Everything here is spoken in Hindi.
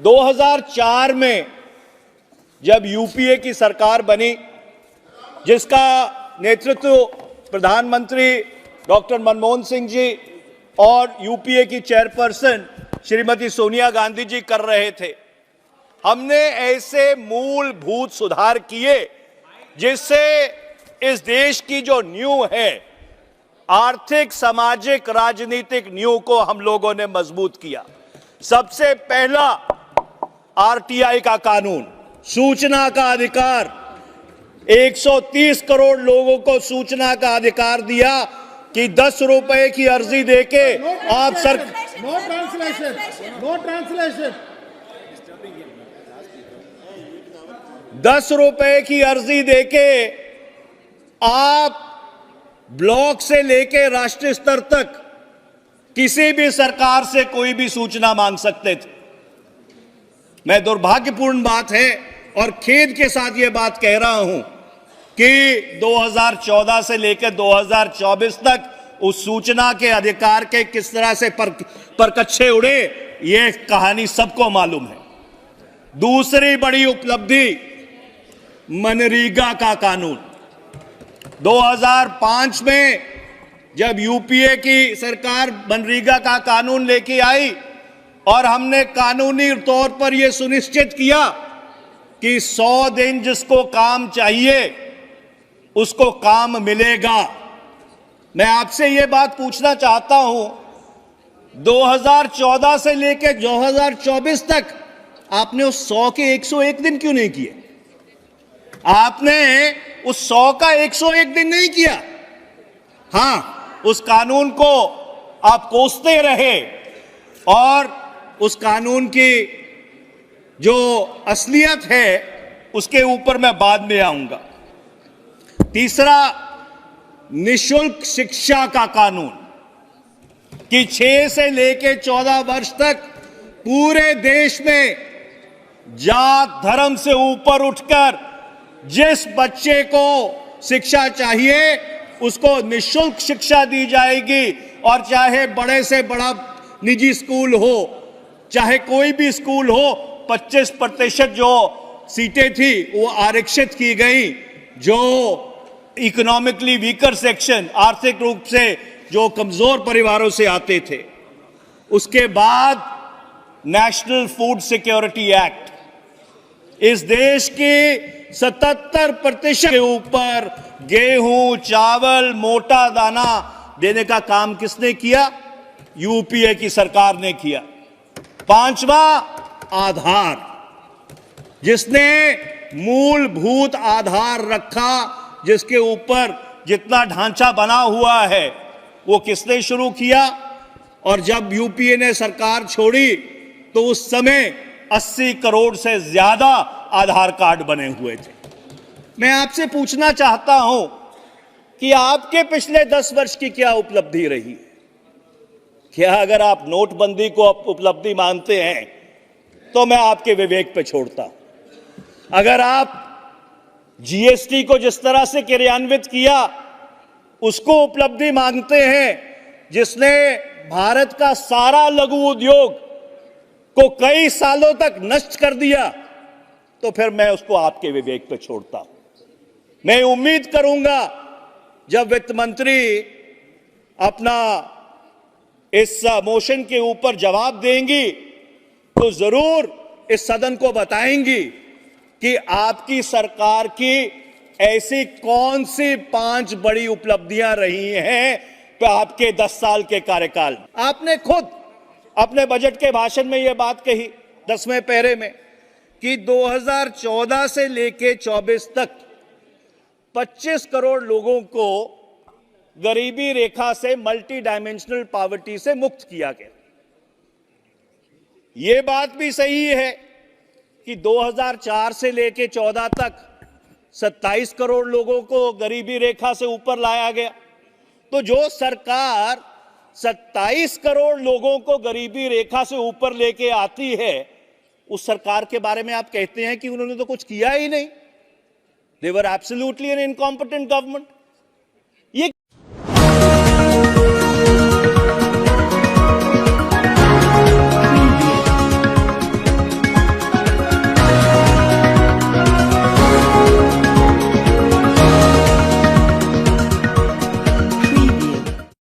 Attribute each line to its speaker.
Speaker 1: 2004 में जब यूपीए की सरकार बनी, जिसका नेतृत्व प्रधानमंत्री डॉक्टर मनमोहन सिंह जी और यूपीए की चेयरपर्सन श्रीमती सोनिया गांधी जी कर रहे थे, हमने ऐसे मूलभूत सुधार किए जिससे इस देश की जो नींव है, आर्थिक, सामाजिक, राजनीतिक नींव को हम लोगों ने मजबूत किया। सबसे पहला आरटीआई का कानून, सूचना का अधिकार, 130 करोड़ लोगों को सूचना का अधिकार दिया कि 10 रुपए की अर्जी देके आप
Speaker 2: नो ट्रांसलेशन
Speaker 1: 10 रुपए की अर्जी देके आप ब्लॉक से लेके राष्ट्रीय स्तर तक किसी भी सरकार से कोई भी सूचना मांग सकते थे। मैं दुर्भाग्यपूर्ण बात है और खेद के साथ यह बात कह रहा हूं कि 2014 से लेकर 2024 तक उस सूचना के अधिकार के किस तरह से परकच्छे उड़े, यह कहानी सबको मालूम है। दूसरी बड़ी उपलब्धि, मनरेगा का कानून। 2005 में जब यूपीए की सरकार मनरेगा का कानून लेके आई और हमने कानूनी तौर पर यह सुनिश्चित किया कि 100 दिन जिसको काम चाहिए उसको काम मिलेगा। मैं आपसे यह बात पूछना चाहता हूं, 2014 से लेकर 2024 तक आपने उस 100 के 101 दिन क्यों नहीं किए? आपने उस 100 का 101 दिन नहीं किया। हां, उस कानून को आप कोसते रहे और उस कानून की जो असलियत है उसके ऊपर मैं बाद में आऊंगा। तीसरा, निशुल्क शिक्षा का कानून कि 6 से लेकर 14 वर्ष तक पूरे देश में जात धर्म से ऊपर उठकर जिस बच्चे को शिक्षा चाहिए उसको निशुल्क शिक्षा दी जाएगी, और चाहे बड़े से बड़ा निजी स्कूल हो, चाहे कोई भी स्कूल हो, 25% जो सीटें थी वो आरक्षित की गई। जो इकोनॉमिकली वीकर सेक्शन, आर्थिक रूप से जो कमजोर परिवारों से आते थे। उसके बाद नेशनल फूड सिक्योरिटी एक्ट, इस देश के 77% के ऊपर गेहूं, चावल, मोटा दाना देने का काम किसने किया? यूपीए की सरकार ने किया। पांचवा, आधार, जिसने मूलभूत आधार रखा, जिसके ऊपर जितना ढांचा बना हुआ है वो किसने शुरू किया? और जब यूपीए ने सरकार छोड़ी तो उस समय 80 करोड़ से ज्यादा आधार कार्ड बने हुए थे। मैं आपसे पूछना चाहता हूं कि आपके पिछले 10 वर्ष की क्या उपलब्धि रही? क्या अगर आप नोटबंदी को उपलब्धि मानते हैं तो मैं आपके विवेक पे छोड़ता हूं। अगर आप जीएसटी को जिस तरह से क्रियान्वित किया उसको उपलब्धि मानते हैं, जिसने भारत का सारा लघु उद्योग को कई सालों तक नष्ट कर दिया, तो फिर मैं उसको आपके विवेक पे छोड़ता हूं। मैं उम्मीद करूंगा जब वित्त मंत्री अपना इस मोशन के ऊपर जवाब देंगी तो जरूर इस सदन को बताएंगी कि आपकी सरकार की ऐसी कौन सी 5 बड़ी उपलब्धियां रही हैं आपके 10 साल के कार्यकाल में। आपने खुद अपने बजट के भाषण में यह बात कही 10वें पैरे में कि 2014 से लेके 24 तक 25 करोड़ लोगों को गरीबी रेखा से, मल्टी डायमेंशनल पॉवर्टी से मुक्त किया गया। यह बात भी सही है कि 2004 से लेके 14 तक 27 करोड़ लोगों को गरीबी रेखा से ऊपर लाया गया। तो जो सरकार 27 करोड़ लोगों को गरीबी रेखा से ऊपर लेके आती है, उस सरकार के बारे में आप कहते हैं कि उन्होंने तो कुछ किया ही नहीं। They were absolutely an incompetent government.